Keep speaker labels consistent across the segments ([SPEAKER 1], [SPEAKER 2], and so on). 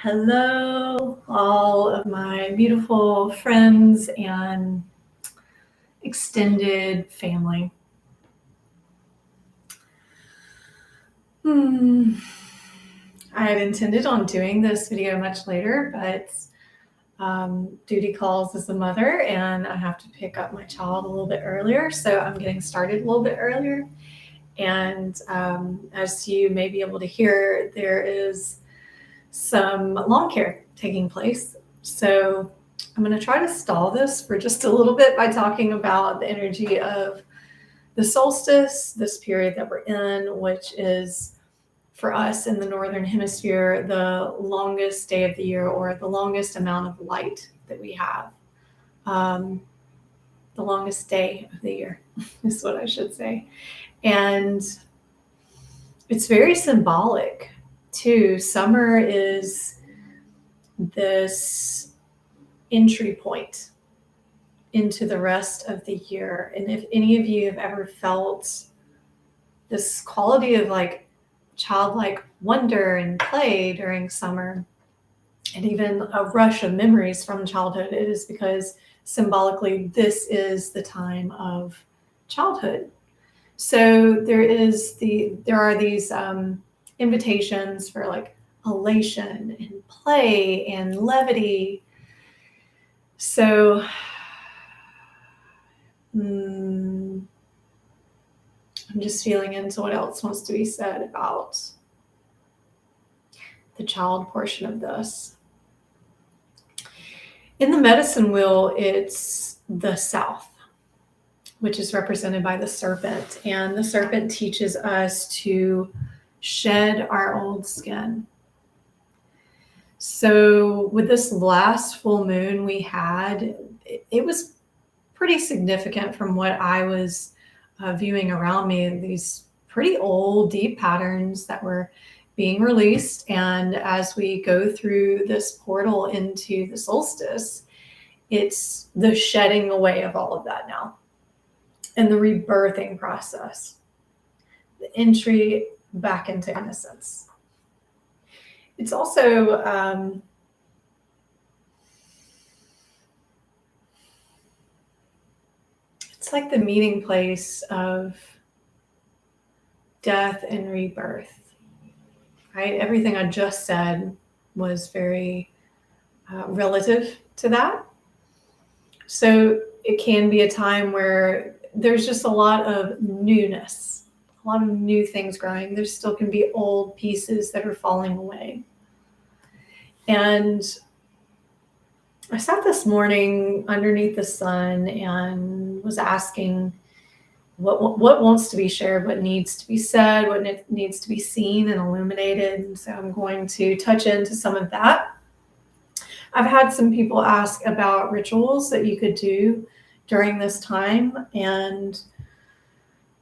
[SPEAKER 1] Hello, all of my beautiful friends and extended family. I had intended on doing this video much later, but duty calls as a mother, and I have to pick up my child a little bit earlier, so I'm getting started a little bit earlier. And as you may be able to hear, there is some lawn care taking place. So I'm going to try to stall this for just a little bit by talking about the energy of the solstice, this period that we're in, which is for us in the Northern Hemisphere, the longest day of the year, or the longest amount of light that we have. The longest day of the year is what I should say. And it's very symbolic too. Summer is this entry point into the rest of the year. And if any of you have ever felt this quality of like childlike wonder and play during summer, and even a rush of memories from childhood, it is because symbolically this is the time of childhood. So there are these invitations for like elation and play and levity. So I'm just feeling into what else wants to be said about the child portion of this. In the medicine wheel, it's the South, which is represented by the serpent. And the serpent teaches us to shed our old skin. So with this last full moon we had, it was pretty significant from what I was viewing around me, these pretty old, deep patterns that were being released. And as we go through this portal into the solstice, it's the shedding away of all of that now and the rebirthing process, the entry back into innocence. It's also it's like the meeting place of death and rebirth, right? Everything I just said was very relative to that. So it can be a time where there's just a lot of newness, a lot of new things growing. There still can be old pieces that are falling away. And I sat this morning underneath the sun and was asking what wants to be shared, what needs to be said, what needs to be seen and illuminated. And so I'm going to touch into some of that. I've had some people ask about rituals that you could do during this time, and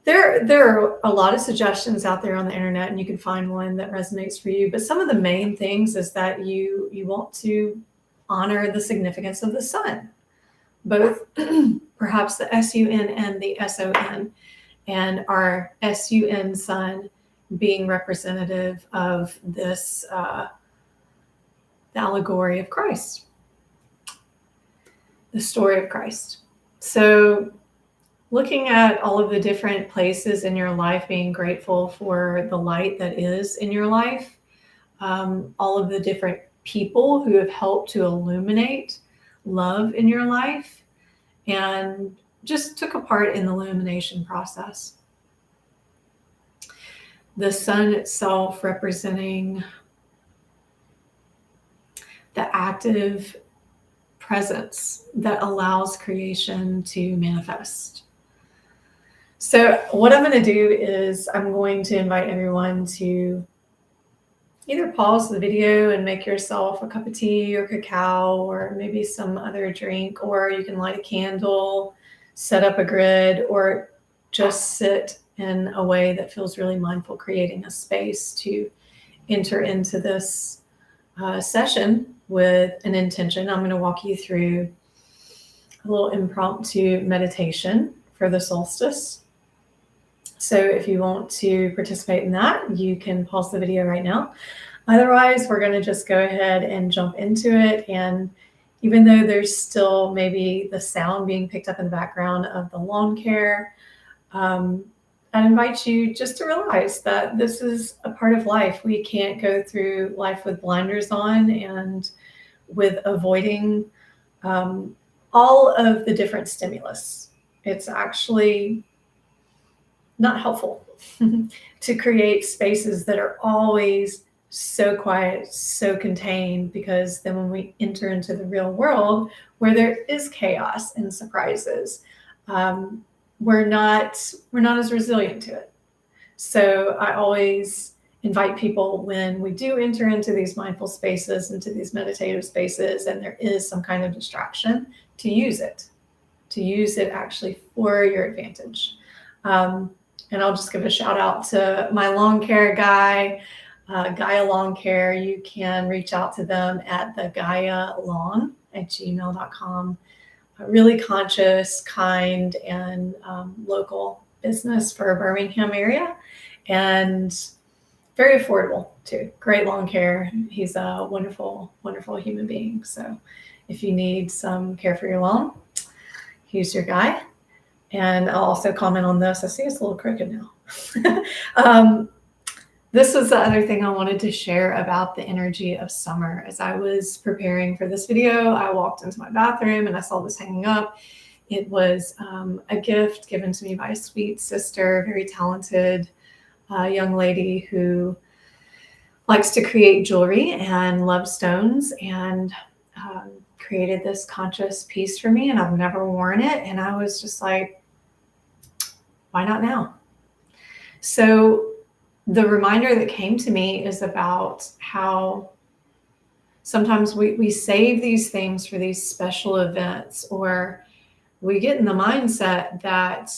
[SPEAKER 1] there are a lot of suggestions out there on the internet, and you can find one that resonates for you. But some of the main things is that you want to honor the significance of the sun, both perhaps the S-U-N and the S-O-N, and our S-U-N sun being representative of this the allegory of Christ, the story of Christ. So looking at all of the different places in your life, being grateful for the light that is in your life, all of the different people who have helped to illuminate love in your life, and just took a part in the illumination process. The sun itself representing the active presence that allows creation to manifest. So what I'm going to do is I'm going to invite everyone to either pause the video and make yourself a cup of tea or cacao or maybe some other drink, or you can light a candle, set up a grid, or just sit in a way that feels really mindful, creating a space to enter into this session with an intention. I'm going to walk you through a little impromptu meditation for the solstice. So if you want to participate in that, you can pause the video right now. Otherwise, we're going to just go ahead and jump into it. And even though there's still maybe the sound being picked up in the background of the lawn care, I invite you just to realize that this is a part of life. We can't go through life with blinders on and with avoiding all of the different stimulus. It's actually not helpful to create spaces that are always so quiet, so contained, because then when we enter into the real world where there is chaos and surprises, we're not as resilient to it. So I always invite people, when we do enter into these mindful spaces, into these meditative spaces, and there is some kind of distraction, to use it actually for your advantage. And I'll just give a shout out to my lawn care guy, Gaia Lawn Care. You can reach out to them at the GaiaLawn@gmail.com. A really conscious, kind, and local business for Birmingham area, and very affordable too. Great lawn care. He's a wonderful, wonderful human being. So if you need some care for your lawn, he's your guy. And I'll also comment on this. I see it's a little crooked now. This was the other thing I wanted to share about the energy of summer. As I was preparing for this video, I walked into my bathroom and I saw this hanging up. It was a gift given to me by a sweet sister, very talented young lady who likes to create jewelry and loves stones, and created this conscious piece for me, and I've never worn it. And I was just like, why not now? So the reminder that came to me is about how sometimes we save these things for these special events, or we get in the mindset that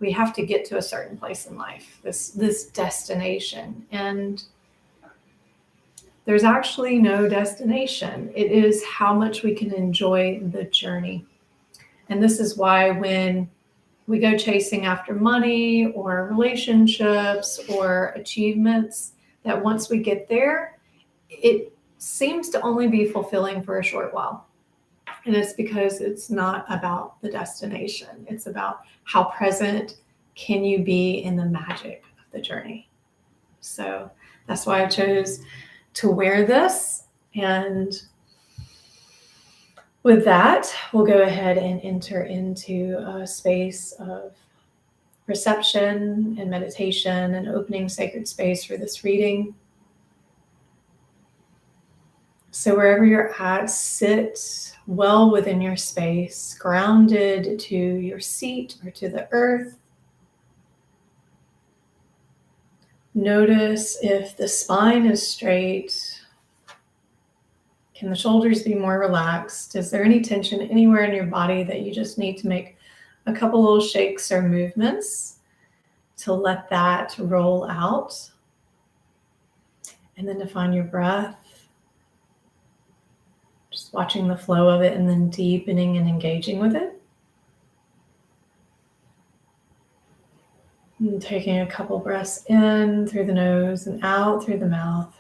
[SPEAKER 1] we have to get to a certain place in life, this destination. And there's actually no destination. It is how much we can enjoy the journey. And this is why when we go chasing after money or relationships or achievements, that once we get there, it seems to only be fulfilling for a short while. And it's because it's not about the destination. It's about how present can you be in the magic of the journey. So that's why I chose to wear this. And with that, we'll go ahead and enter into a space of reception and meditation and opening sacred space for this reading. So wherever you're at, sit well within your space, grounded to your seat or to the earth. Notice if the spine is straight. Can the shoulders be more relaxed? Is there any tension anywhere in your body that you just need to make a couple little shakes or movements to let that roll out? And then to find your breath, just watching the flow of it and then deepening and engaging with it. And taking a couple breaths in through the nose and out through the mouth.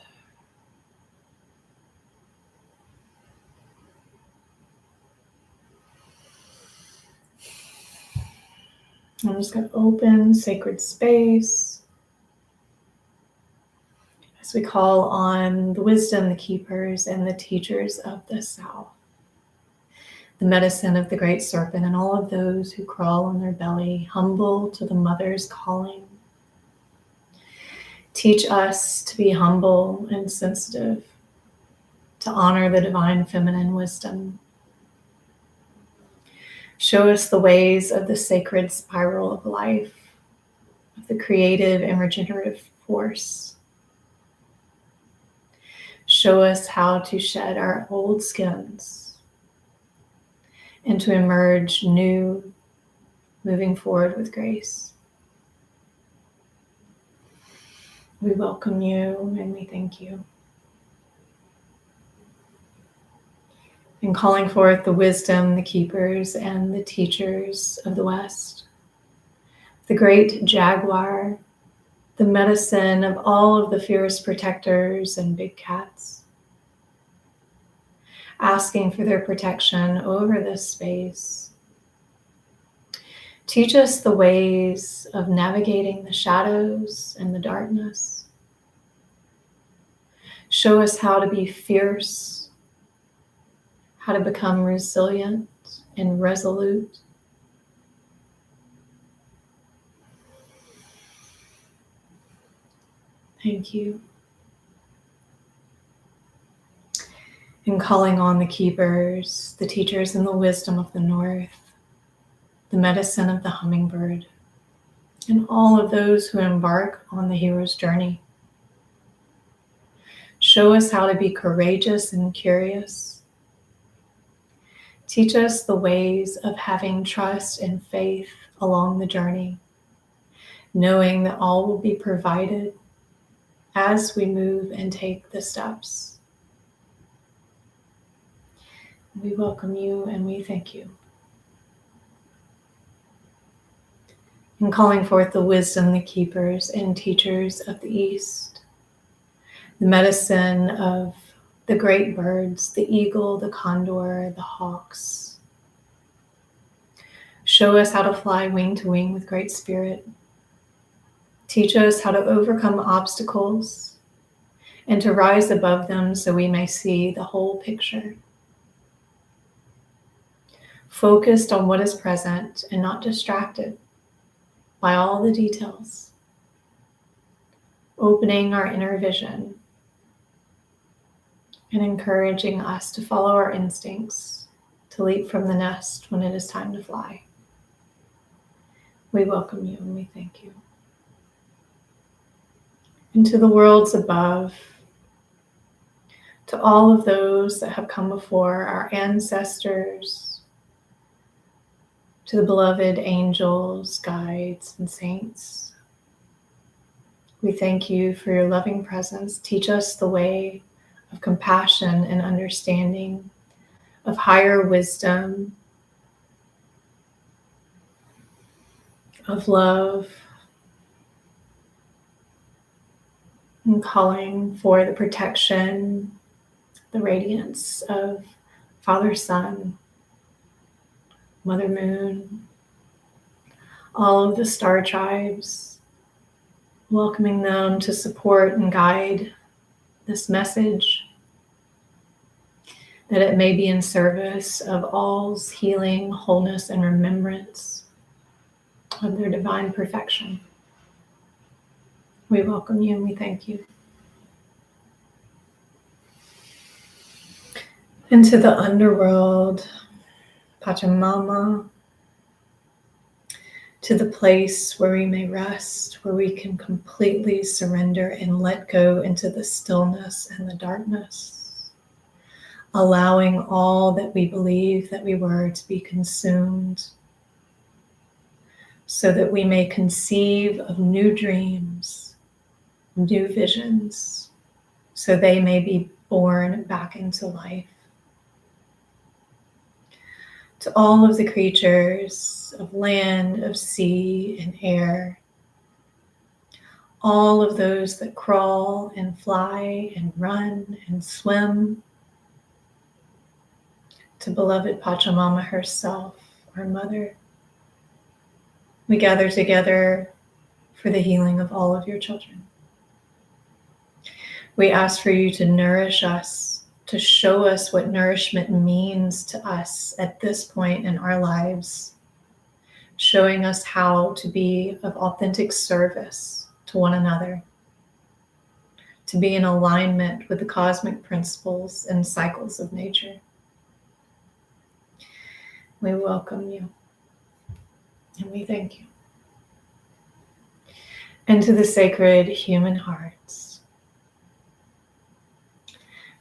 [SPEAKER 1] I'm just going to open sacred space as we call on the wisdom, the keepers, and the teachers of the South, the medicine of the great serpent, and all of those who crawl on their belly, humble to the mother's calling. Teach us to be humble and sensitive, to honor the divine feminine wisdom. Show us the ways of the sacred spiral of life, of the creative and regenerative force. Show us how to shed our old skins and to emerge new, moving forward with grace. We welcome you and we thank you. And calling forth the wisdom, the keepers, and the teachers of the West. The great jaguar, the medicine of all of the fierce protectors and big cats, asking for their protection over this space. Teach us the ways of navigating the shadows and the darkness. Show us how to be fierce, how to become resilient and resolute. Thank you. And calling on the keepers, the teachers and the wisdom of the north, the medicine of the hummingbird, and all of those who embark on the hero's journey. Show us how to be courageous and curious. Teach us the ways of having trust and faith along the journey, knowing that all will be provided as we move and take the steps. We welcome you and we thank you. And calling forth the wisdom, the keepers and teachers of the East, the medicine of the great birds, the eagle, the condor, the hawks. Show us how to fly wing to wing with great spirit. Teach us how to overcome obstacles and to rise above them so we may see the whole picture. Focused on what is present and not distracted by all the details. Opening our inner vision and encouraging us to follow our instincts, to leap from the nest when it is time to fly. We welcome you and we thank you. Into the worlds above, to all of those that have come before, our ancestors, to the beloved angels, guides, and saints. We thank you for your loving presence. Teach us the way of compassion and understanding, of higher wisdom, of love, and calling for the protection, the radiance of Father Sun, Mother Moon, all of the star tribes, welcoming them to support and guide this message, that it may be in service of all's healing, wholeness, and remembrance of their divine perfection. We welcome you and we thank you. Into the underworld, Pachamama, to the place where we may rest, where we can completely surrender and let go into the stillness and the darkness, allowing all that we believe that we were to be consumed, so that we may conceive of new dreams, new visions, so they may be born back into life. To all of the creatures of land, of sea, and air, all of those that crawl and fly and run and swim, to beloved Pachamama herself, our mother, we gather together for the healing of all of your children. We ask for you to nourish us, to show us what nourishment means to us at this point in our lives, showing us how to be of authentic service to one another, to be in alignment with the cosmic principles and cycles of nature. We welcome you and we thank you. And to the sacred human hearts,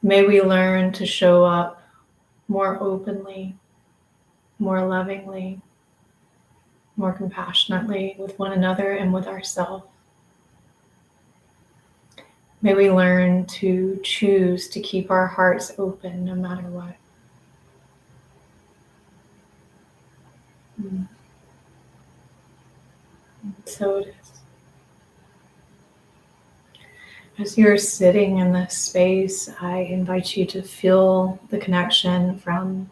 [SPEAKER 1] may we learn to show up more openly, more lovingly, more compassionately with one another and with ourselves. May we learn to choose to keep our hearts open no matter what. So it is. As you're sitting in this space, I invite you to feel the connection from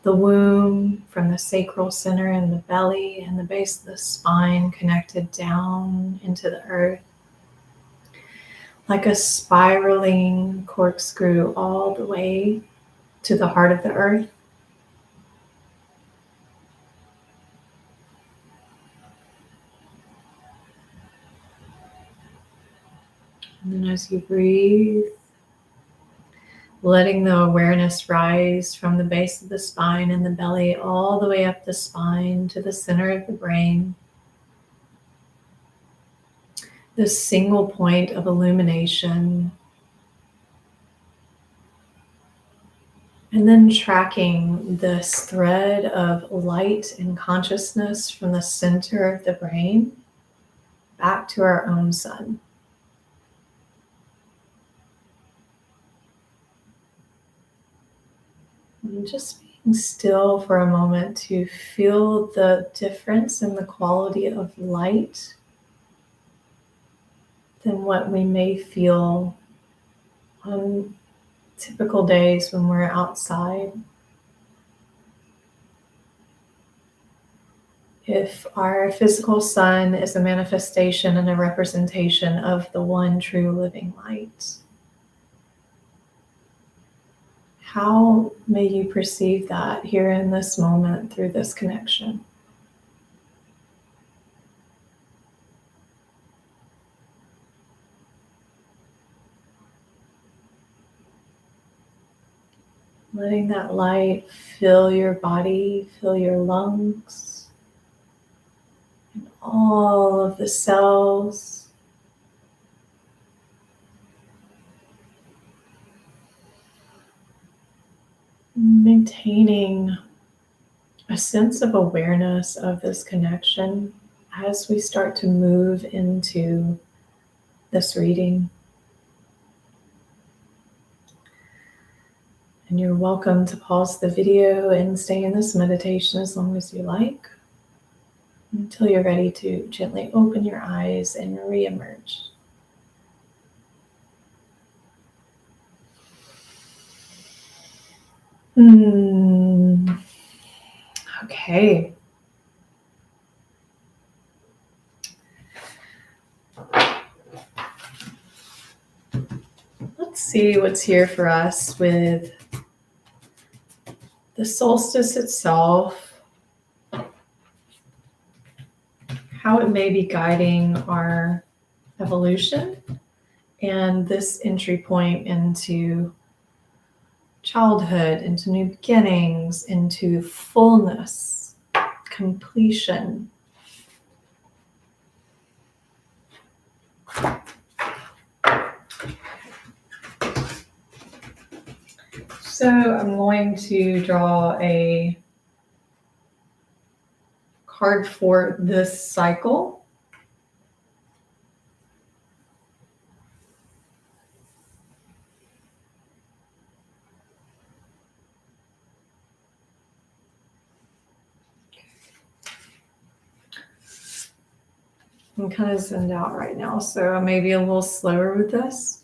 [SPEAKER 1] the womb, from the sacral center and the belly and the base of the spine connected down into the earth, like a spiraling corkscrew all the way to the heart of the earth. And then as you breathe, letting the awareness rise from the base of the spine and the belly all the way up the spine to the center of the brain. This single point of illumination. And then tracking this thread of light and consciousness from the center of the brain back to our own sun. And just being still for a moment to feel the difference in the quality of light than what we may feel on typical days when we're outside. If our physical sun is a manifestation and a representation of the one true living light, how may you perceive that here in this moment through this connection? Letting that light fill your body, fill your lungs, and all of the cells. Maintaining a sense of awareness of this connection as we start to move into this reading. And you're welcome to pause the video and stay in this meditation as long as you like, until you're ready to gently open your eyes and re-emerge. Okay. Let's see what's here for us with the solstice itself, how it may be guiding our evolution, and this entry point into childhood, into new beginnings, into fullness, completion. So I'm going to draw a card for this cycle. I'm kind of zoomed out right now, so I may be a little slower with this.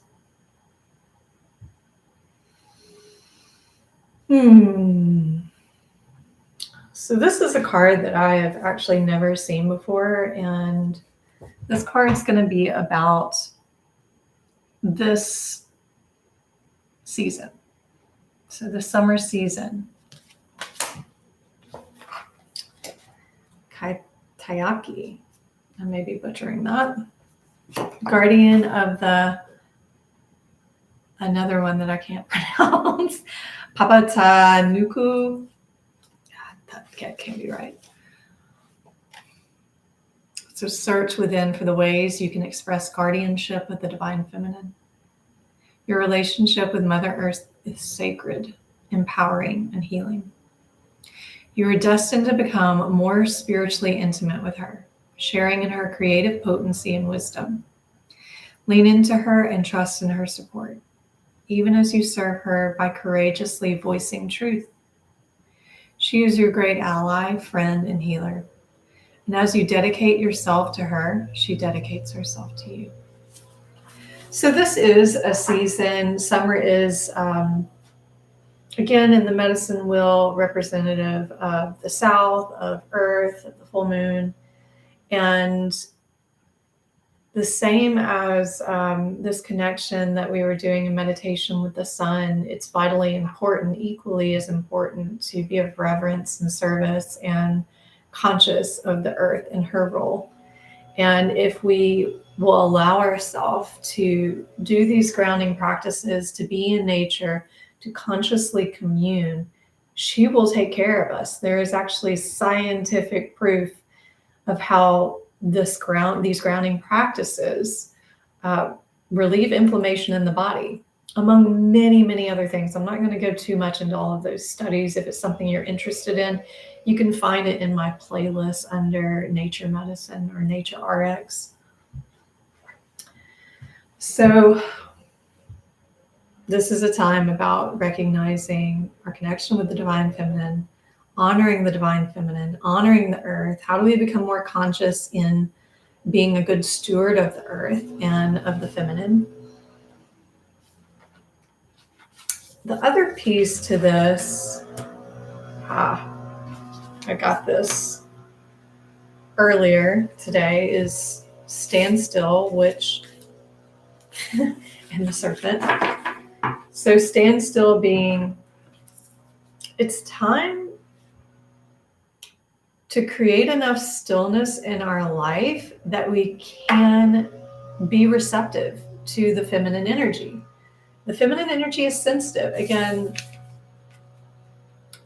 [SPEAKER 1] So this is a card that I have actually never seen before, and this card is going to be about this season. So the summer season. Kaitayaki. I may be butchering that. Guardian of the, another one that I can't pronounce. Papatanuku. That can't be right. So search within for the ways you can express guardianship with the divine feminine. Your relationship with Mother Earth is sacred, empowering, and healing. You are destined to become more spiritually intimate with her, sharing in her creative potency and wisdom. Lean into her and trust in her support, even as you serve her by courageously voicing truth. She is your great ally, friend, and healer. And as you dedicate yourself to her, she dedicates herself to you. So this is a season. Summer is, again, in the medicine wheel, representative of the south, of Earth, of the full moon, and the same as this connection that we were doing in meditation with the sun. It's vitally important, equally as important, to be of reverence and service and conscious of the Earth and her role. And if we will allow ourselves to do these grounding practices, to be in nature, to consciously commune, she will take care of us. There is actually scientific proof of how these grounding practices relieve inflammation in the body, among many, many other things. I'm not going to go too much into all of those studies. If it's something you're interested in, you can find it in my playlist under Nature Medicine or Nature RX. So this is a time about recognizing our connection with the divine feminine, honoring the divine feminine, honoring the earth. How do we become more conscious in being a good steward of the earth and of the feminine? The other piece to this, I got this earlier today, is stand still, which, and the serpent. So stand still being, it's time to create enough stillness in our life that we can be receptive to the feminine energy. The feminine energy is sensitive. Again,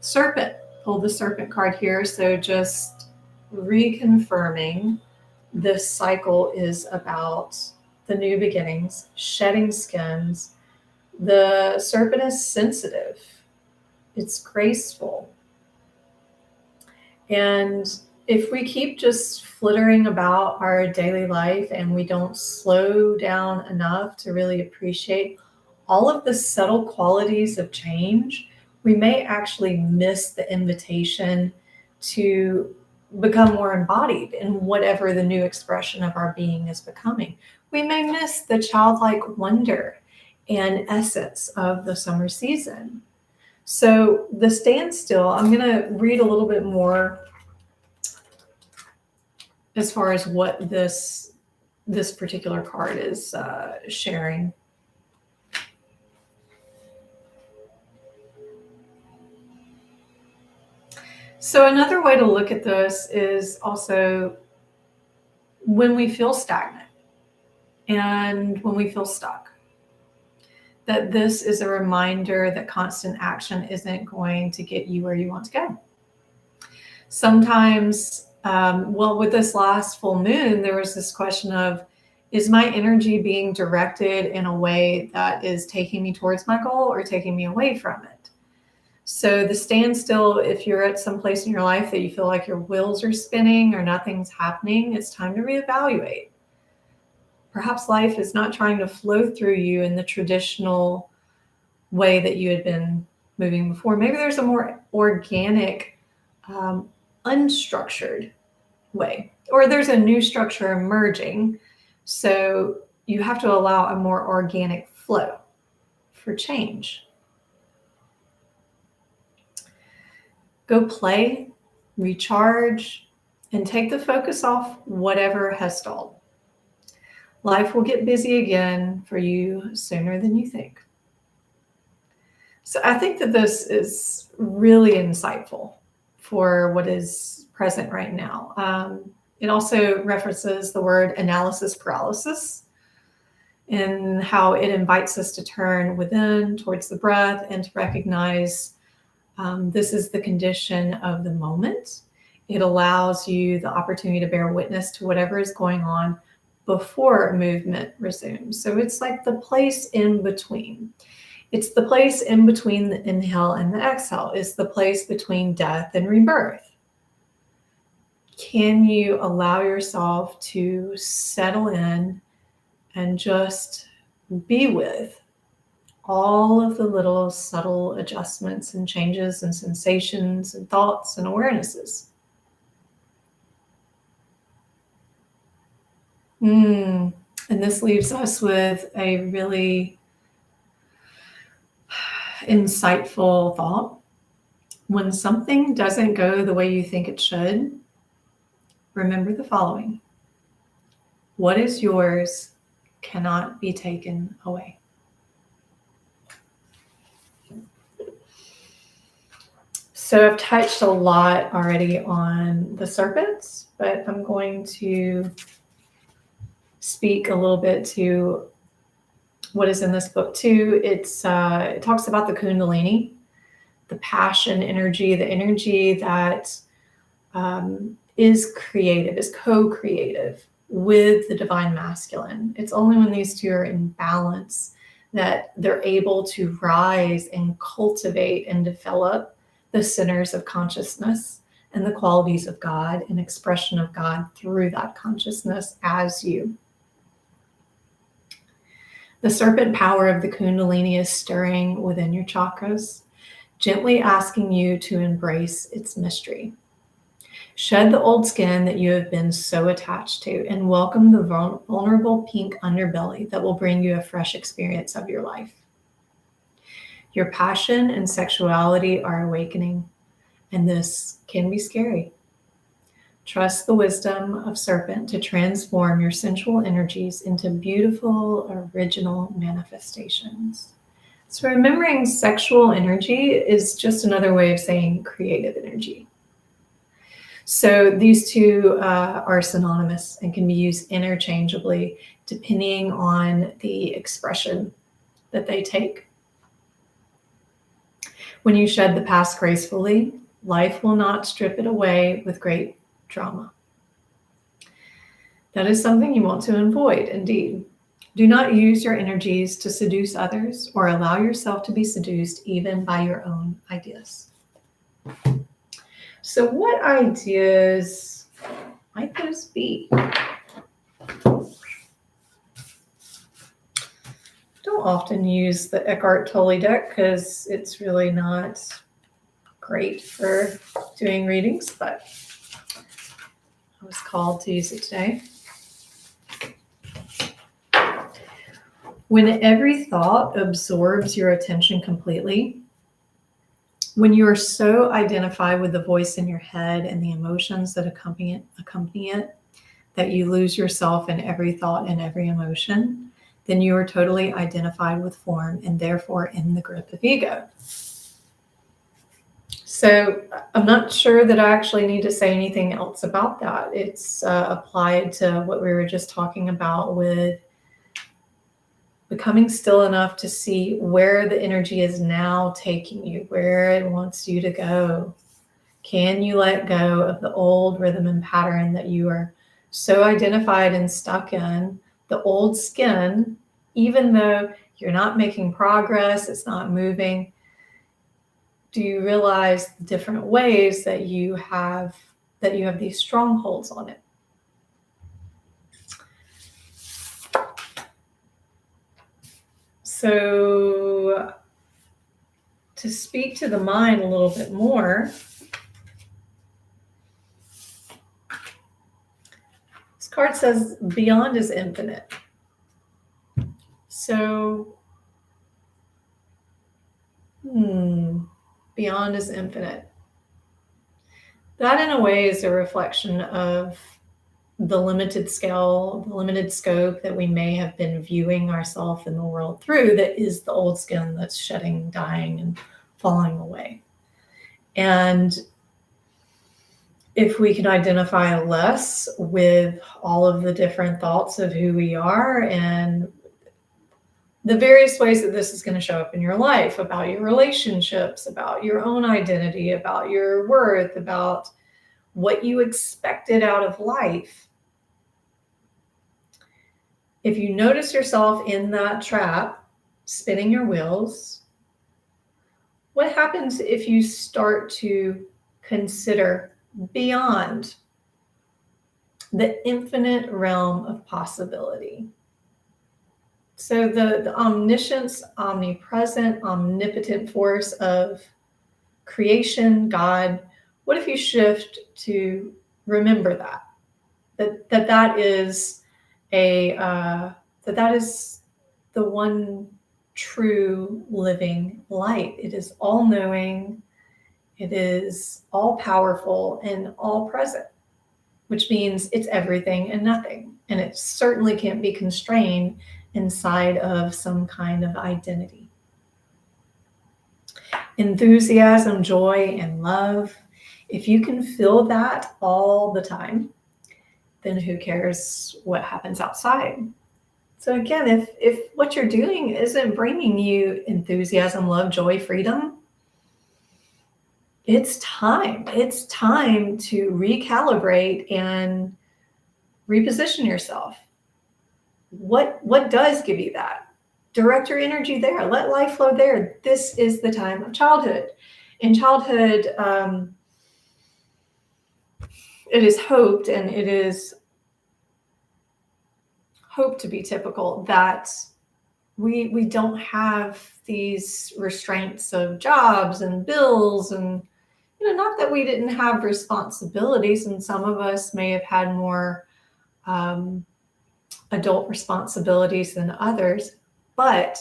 [SPEAKER 1] serpent, pull the serpent card here. So just reconfirming, this cycle is about the new beginnings, shedding skins. The serpent is sensitive. It's graceful. And if we keep just flittering about our daily life and we don't slow down enough to really appreciate all of the subtle qualities of change, we may actually miss the invitation to become more embodied in whatever the new expression of our being is becoming. We may miss the childlike wonder and essence of the summer season. So the standstill, I'm going to read a little bit more as far as what this particular card is sharing. So another way to look at this is also when we feel stagnant and when we feel stuck, that this is a reminder that constant action isn't going to get you where you want to go. Sometimes, with this last full moon, there was this question of, is my energy being directed in a way that is taking me towards my goal or taking me away from it? So the standstill, if you're at some place in your life that you feel like your wheels are spinning or nothing's happening, it's time to reevaluate. Perhaps life is not trying to flow through you in the traditional way that you had been moving before. Maybe there's a more organic, unstructured way, or there's a new structure emerging. So you have to allow a more organic flow for change. Go play, recharge, and take the focus off whatever has stalled. Life will get busy again for you sooner than you think. So I think that this is really insightful for what is present right now. It also references the word analysis paralysis and how it invites us to turn within towards the breath and to recognize this is the condition of the moment. It allows you the opportunity to bear witness to whatever is going on before movement resumes. So it's like the place in between. It's the place in between the inhale and the exhale. It's the place between death and rebirth. Can you allow yourself to settle in and just be with all of the little subtle adjustments and changes and sensations and thoughts and awarenesses? And this leaves us with a really insightful thought. When something doesn't go the way you think it should, remember the following: what is yours cannot be taken away. So I've touched a lot already on the serpents, but I'm going to speak a little bit to what is in this book too. It talks about the Kundalini, the passion energy, the energy that is creative, is co-creative with the divine masculine. It's only when these two are in balance that they're able to rise and cultivate and develop the centers of consciousness and the qualities of God and expression of God through that consciousness as you. The serpent power of the Kundalini is stirring within your chakras, gently asking you to embrace its mystery. Shed the old skin that you have been so attached to and welcome the vulnerable pink underbelly that will bring you a fresh experience of your life. Your passion and sexuality are awakening, and this can be scary. Trust the wisdom of serpent to transform your sensual energies into beautiful, original manifestations. So remembering sexual energy is just another way of saying creative energy. So these two are synonymous and can be used interchangeably depending on the expression that they take. When you shed the past gracefully, life will not strip it away with great drama. That is something you want to avoid, indeed. Do not use your energies to seduce others or allow yourself to be seduced even by your own ideas. So what ideas might those be? Don't often use the Eckhart Tolle deck because it's really not great for doing readings, but I was called to use it today. When every thought absorbs your attention completely, when you are so identified with the voice in your head and the emotions that accompany it, that you lose yourself in every thought and every emotion, then you are totally identified with form and therefore in the grip of ego. So I'm not sure that I actually need to say anything else about that. It's applied to what we were just talking about with becoming still enough to see where the energy is now taking you, where it wants you to go. Can you let go of the old rhythm and pattern that you are so identified and stuck in, the old skin, even though you're not making progress, it's not moving? Do you realize the different ways that you have these strongholds on it? So to speak to the mind a little bit more, this card says beyond is infinite. So, beyond is infinite. That in a way is a reflection of the limited scale, the limited scope that we may have been viewing ourselves in the world through, that is the old skin that's shedding, dying, and falling away. And if we can identify less with all of the different thoughts of who we are and the various ways that this is going to show up in your life, about your relationships, about your own identity, about your worth, about what you expected out of life. If you notice yourself in that trap, spinning your wheels, what happens if you start to consider beyond the infinite realm of possibility? So the omniscience, omnipresent, omnipotent force of creation, God, what if you shift to remember that is that is the one true living light. It is all-knowing, it is all-powerful and all-present, which means it's everything and nothing. And it certainly can't be constrained inside of some kind of identity. Enthusiasm, joy, and love. If you can feel that all the time, then who cares what happens outside? So again, if what you're doing isn't bringing you enthusiasm, love, joy, freedom, it's time. It's time to recalibrate and reposition yourself. What does give you that? Direct your energy there. Let life flow there. This is the time of childhood. In childhood, it is hoped, and it is hoped to be typical, that we don't have these restraints of jobs and bills, and not that we didn't have responsibilities, and some of us may have had more adult responsibilities than others. But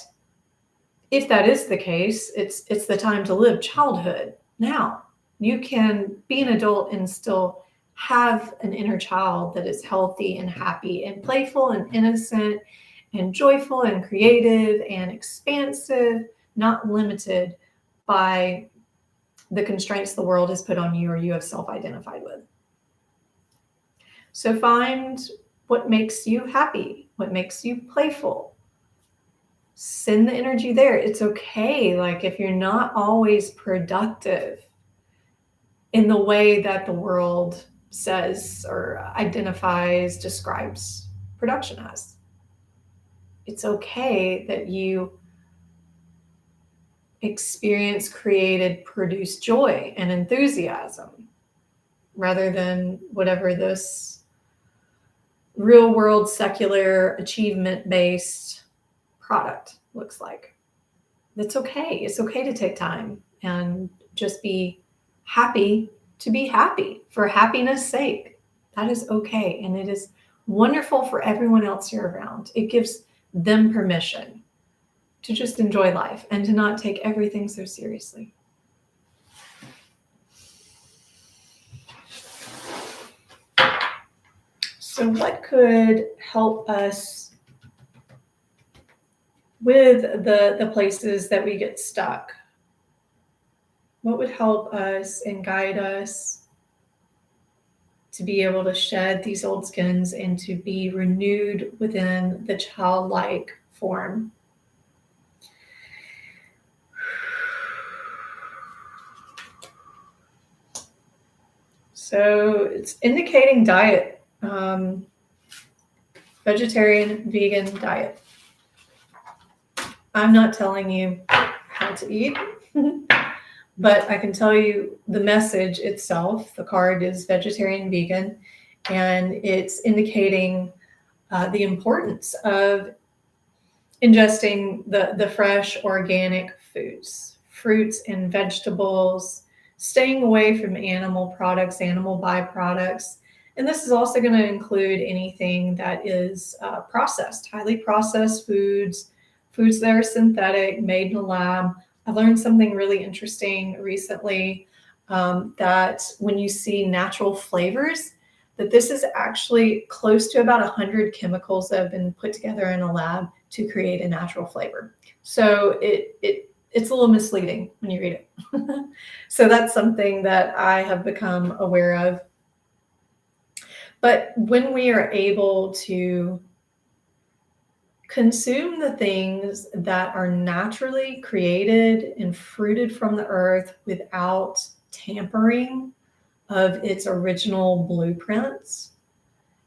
[SPEAKER 1] if that is the case, it's the time to live childhood now. You can be an adult and still have an inner child that is healthy and happy and playful and innocent and joyful and creative and expansive, not limited by the constraints the world has put on you or you have self-identified with. So find what makes you happy, what makes you playful. Send the energy there. It's okay. Like, if you're not always productive in the way that the world says or identifies, describes production as, it's okay that you experience, created, produce joy and enthusiasm rather than whatever this real world, secular, achievement-based product looks like. That's okay. It's okay to take time and just be happy to be happy for happiness' sake. That is okay. And it is wonderful for everyone else you're around. It gives them permission to just enjoy life and to not take everything so seriously. So what could help us with the places that we get stuck? What would help us and guide us to be able to shed these old skins and to be renewed within the childlike form? So it's indicating diet, vegetarian, vegan diet. I'm not telling you how to eat, but I can tell you the message itself. The card is vegetarian, vegan, and it's indicating the importance of ingesting the fresh, organic foods, fruits and vegetables, staying away from animal products, animal byproducts. And this is also going to include anything that is processed, highly processed foods that are synthetic, made in a lab. I learned something really interesting recently, that when you see natural flavors, that this is actually close to about 100 chemicals that have been put together in a lab to create a natural flavor. So it's a little misleading when you read it. So that's something that I have become aware of. But when we are able to consume the things that are naturally created and fruited from the earth without tampering of its original blueprints,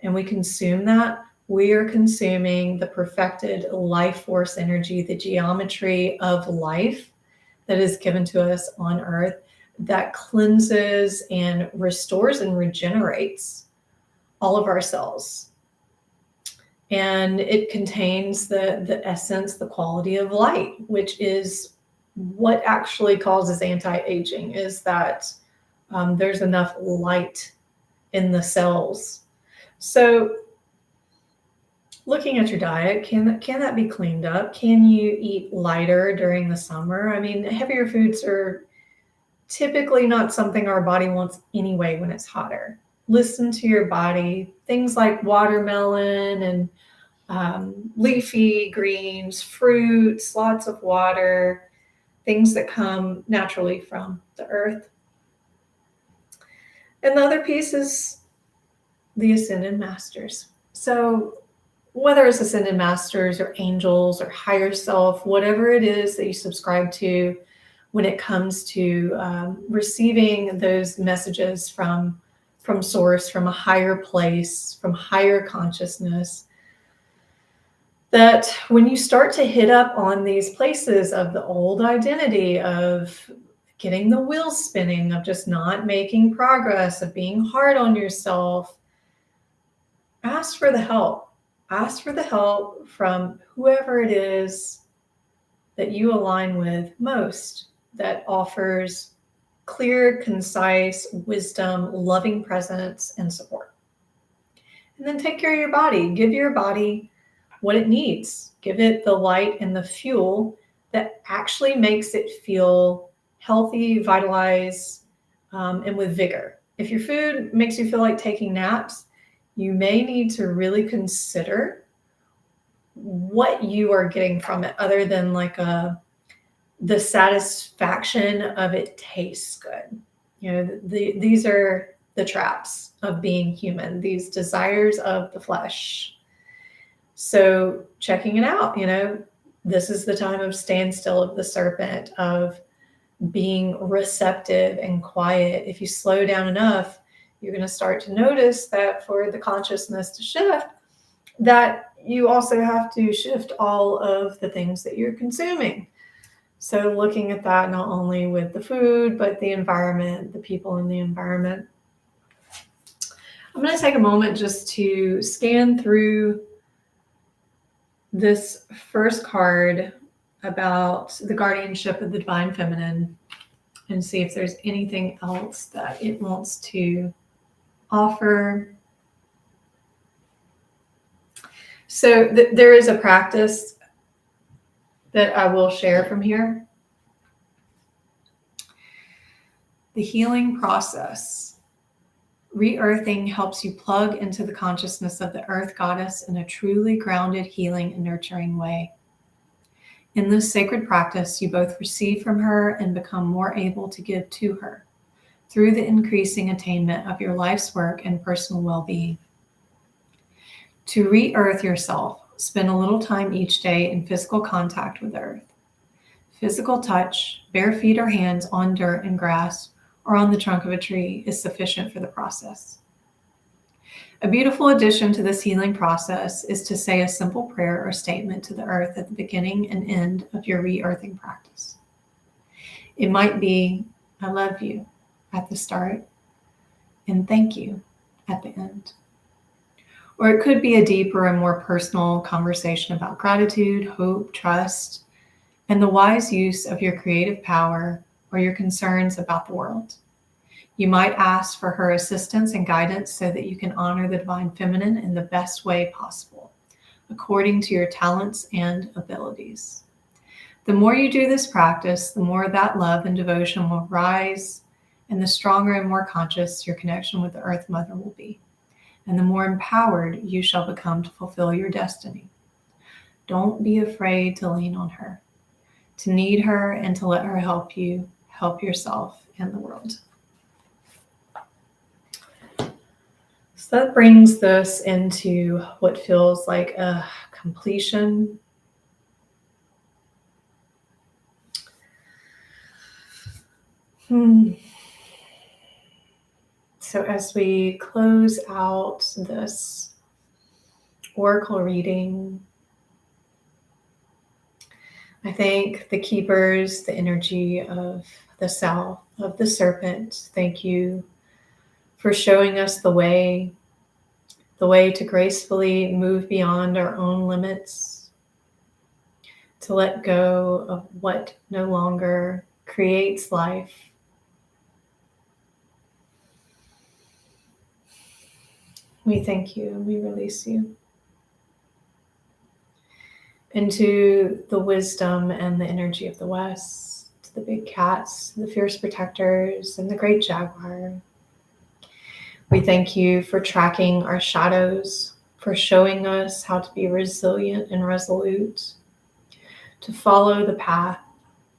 [SPEAKER 1] and we consume that, we are consuming the perfected life force energy, the geometry of life that is given to us on earth, that cleanses and restores and regenerates all of our cells. And it contains the essence, the quality of light, which is what actually causes anti-aging, is that there's enough light in the cells. So looking at your diet, can that be cleaned up? Can you eat lighter during the summer? I mean, heavier foods are typically not something our body wants anyway when it's hotter. Listen to your body. Things like watermelon and leafy greens, fruits, lots of water, things that come naturally from the earth. And the other piece is the ascended masters. So whether it's ascended masters or angels or higher self, whatever it is that you subscribe to when it comes to receiving those messages from source, from a higher place, from higher consciousness, that when you start to hit up on these places of the old identity, of getting the wheels spinning, of just not making progress, of being hard on yourself, ask for the help. Ask for the help from whoever it is that you align with most, that offers clear, concise wisdom, loving presence, and support. And then take care of your body. Give your body what it needs. Give it the light and the fuel that actually makes it feel healthy, vitalized, and with vigor. If your food makes you feel like taking naps, you may need to really consider what you are getting from it, other than like the satisfaction of it tastes good. You know, these are the traps of being human, these desires of the flesh. So checking it out, you know, this is the time of standstill of the serpent, of being receptive and quiet. If you slow down enough, you're going to start to notice that for the consciousness to shift, that you also have to shift all of the things that you're consuming. So looking at that not only with the food, but the environment, the people in the environment. I'm going to take a moment just to scan through this first card about the guardianship of the divine feminine and see if there's anything else that it wants to offer. So there is a practice that I will share from here. The healing process. Re-earthing helps you plug into the consciousness of the earth goddess in a truly grounded, healing, and nurturing way. In this sacred practice, you both receive from her and become more able to give to her through the increasing attainment of your life's work and personal well-being. To re-earth yourself, spend a little time each day in physical contact with earth. Physical touch, bare feet or hands on dirt and grass, or on the trunk of a tree is sufficient for the process. A beautiful addition to this healing process is to say a simple prayer or statement to the earth at the beginning and end of your re-earthing practice. It might be, I love you at the start and thank you at the end. Or it could be a deeper and more personal conversation about gratitude, hope, trust, and the wise use of your creative power or your concerns about the world. You might ask for her assistance and guidance so that you can honor the divine feminine in the best way possible, according to your talents and abilities. The more you do this practice, the more that love and devotion will rise, and the stronger and more conscious your connection with the Earth Mother will be, and the more empowered you shall become to fulfill your destiny. Don't be afraid to lean on her, to need her, and to let her help you help yourself and the world. So that brings this into what feels like a completion. So as we close out this oracle reading, I thank the keepers, the energy of the South, of the serpent. Thank you for showing us the way to gracefully move beyond our own limits, to let go of what no longer creates life. We thank you and we release you. into the wisdom and the energy of the West, to the big cats, the fierce protectors, and the great jaguar. We thank you for tracking our shadows, for showing us how to be resilient and resolute, to follow the path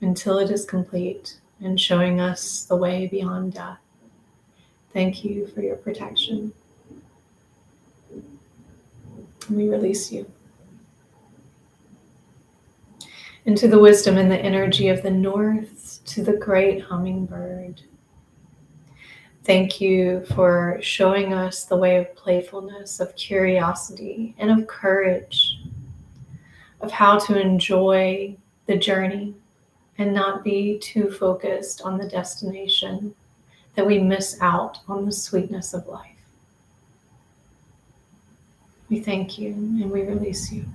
[SPEAKER 1] until it is complete, and showing us the way beyond death. Thank you for your protection. We release you into the wisdom and the energy of the north, to the great hummingbird. Thank you for showing us the way of playfulness, of curiosity, and of courage, of how to enjoy the journey and not be too focused on the destination that we miss out on the sweetness of life. We thank you and we release you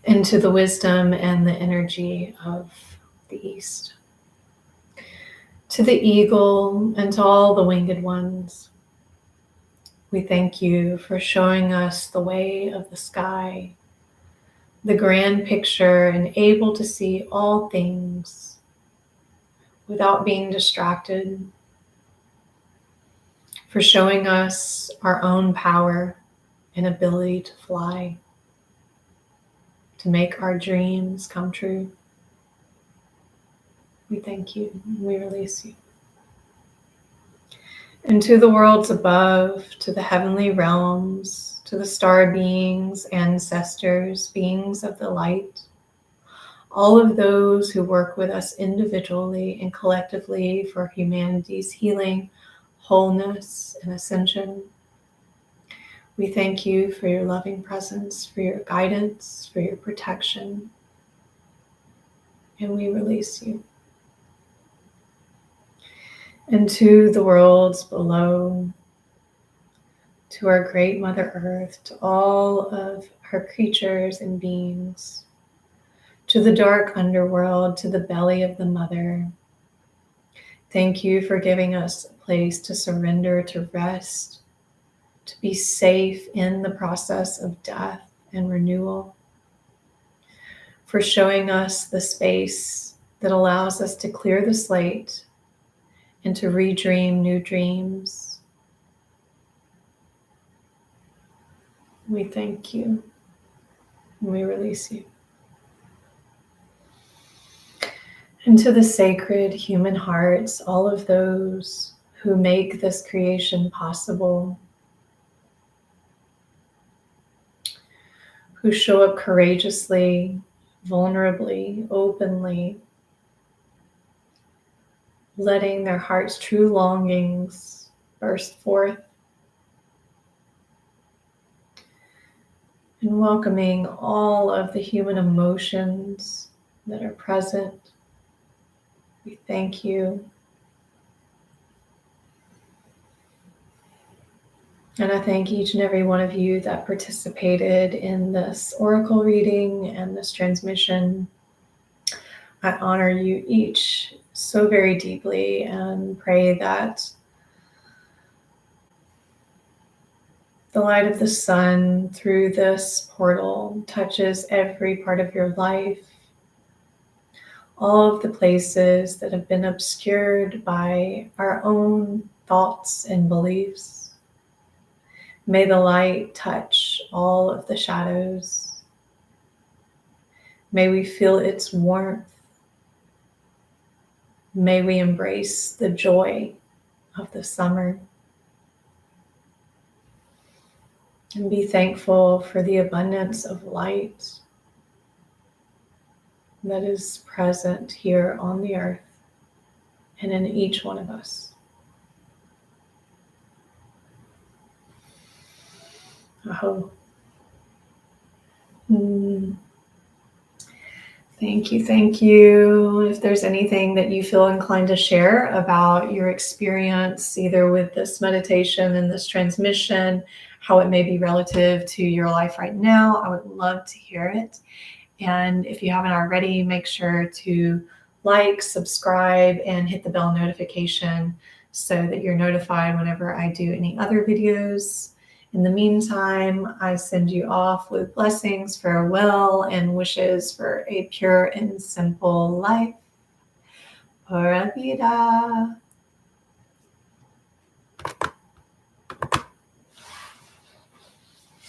[SPEAKER 1] into the wisdom and the energy of the east, to the eagle and to all the winged ones. We thank you for showing us the way of the sky, the grand picture, and able to see all things without being distracted, for showing us our own power and ability to fly, to make our dreams come true. We thank you and we release you into the worlds above, to the heavenly realms, to the star beings, ancestors, beings of the light, all of those who work with us individually and collectively for humanity's healing, wholeness, and ascension. We thank you for your loving presence, for your guidance, for your protection, and we release you into the worlds below, to our great Mother Earth, to all of her creatures and beings, to the dark underworld, to the belly of the Mother. Thank you for giving us a place to surrender, to rest, to be safe in the process of death and renewal, for showing us the space that allows us to clear the slate and to redream new dreams. We thank you and we release you into the sacred human hearts, all of those who make this creation possible, who show up courageously, vulnerably, openly, letting their heart's true longings burst forth, and welcoming all of the human emotions that are present. We thank you. And I thank each and every one of you that participated in this oracle reading and this transmission. I honor you each so very deeply and pray that the light of the sun through this portal touches every part of your life, all of the places that have been obscured by our own thoughts and beliefs. May the light touch all of the shadows. May we feel its warmth. May we embrace the joy of the summer and be thankful for the abundance of light that is present here on the earth and in each one of us. Oh. Thank you, thank you. If there's anything that you feel inclined to share about your experience, either with this meditation and this transmission, how it may be relative to your life right now, I would love to hear it. And if you haven't already, make sure to like, subscribe, and hit the bell notification so that you're notified whenever I do any other videos. In the meantime, I send you off with blessings, farewell, and wishes for a pure and simple life. Pura vida.